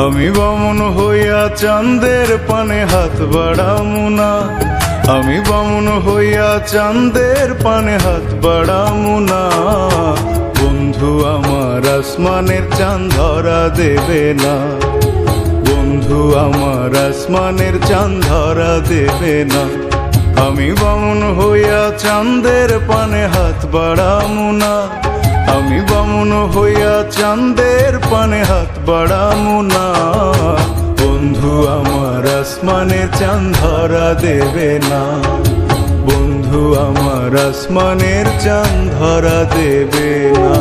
আমি বামুন হইয়া চাঁদের পানে হাত বাড়ামু না, আমি বামুন হইয়া চাঁদের পানে হাত বাড়ামু না। বন্ধু আমার আসমানের চাঁদ ধরা দেবে না, বন্ধু আমার আসমানের চাঁদ ধরা দেবে না। আমি বামুন হইয়া চাঁদের পানে হাত বাড়ামু না, আমি বামুন হইয়া চাঁদের পানে হাত বাড়ামু না। বন্ধু আমার আসমানের চাঁদ ধরা দেবে না, বন্ধু আমার আসমানের চাঁদ ধরা দেবে না।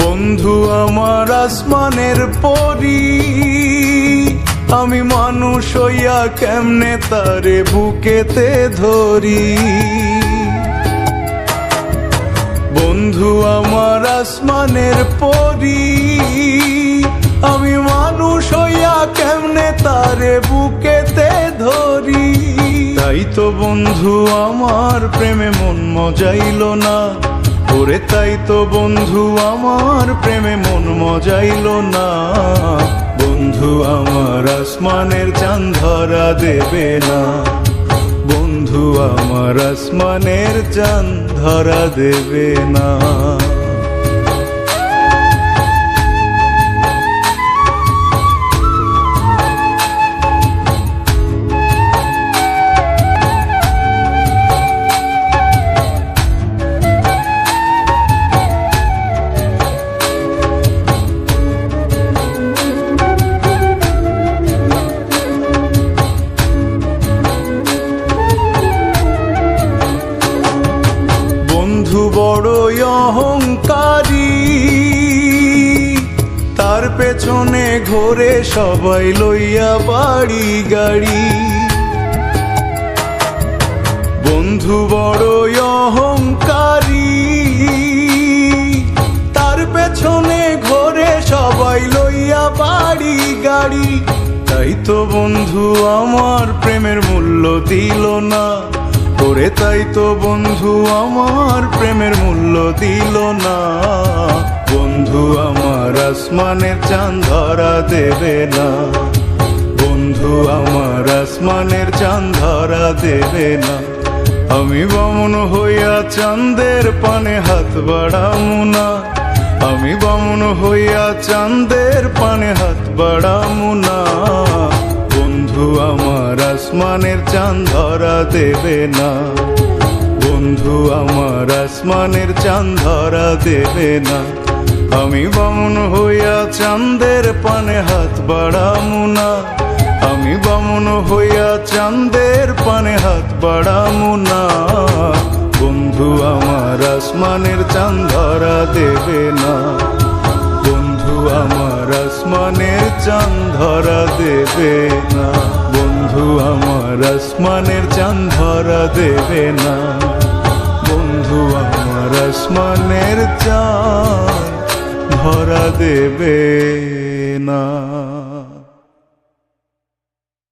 বন্ধু আমার আসমানের পরি, আমি মানুষ হইয়া কেমনে তারে বুকেতে ধরি। বন্ধু আমার আসমানের পরি, আমি মানুষ হইয়া কেমনে তারে বুকেতে ধরি। তাই তো বন্ধু আমার প্রেমে মন মজাইল না, ওরে তাই তো বন্ধু আমার প্রেমে মন মজাইল না। বন্ধু আমার আসমানের চাঁদ ধরা দেবে না, বন্ধু আমার আসমানের চাঁদ ধরা দেবে না। বন্ধু বড়ই অহংকারী, তার পেছনে ঘোরে সবাই লইয়া বাড়ি গাড়ি। বন্ধু বড়ই অহংকারী, তার পেছনে ঘোরে সবাই লইয়া বাড়ি গাড়ি। তাই তো বন্ধু আমার প্রেমের মূল্য দিল না, ওরে তাই তো বন্ধু আমার প্রেমের মূল্য দিল না। বন্ধু আমার আসমানের চাঁদ ধরা দেবে না, বন্ধু আমার আসমানের চাঁদ ধরা দেবে না। আমি বামুন হইয়া চাঁদের পানে হাত বাড়ামু না, আমি বামুন হইয়া চাঁদের পানে হাত বাড়ামু না। বন্ধু আমার আসমানের চাঁদ ধরা দেবে না, বন্ধু আমার আসমানের চাঁদ ধরা দেবে না। আমি বামুন হইয়া চাঁদের পানে হাত বাড়ামু না, আমি বামুন হইয়া চাঁদের পানে হাত বাড়ামু না। বন্ধু আমার আসমানের চাঁদ ধরা দেবে না, বন্ধু আমার আসমানের চাঁদ ধরা দেবে না, বন্ধু আমার আসমানের চাঁদ ধরা দেবে না, বন্ধু আমার আসমানের চাঁদ ধরা দেবে না।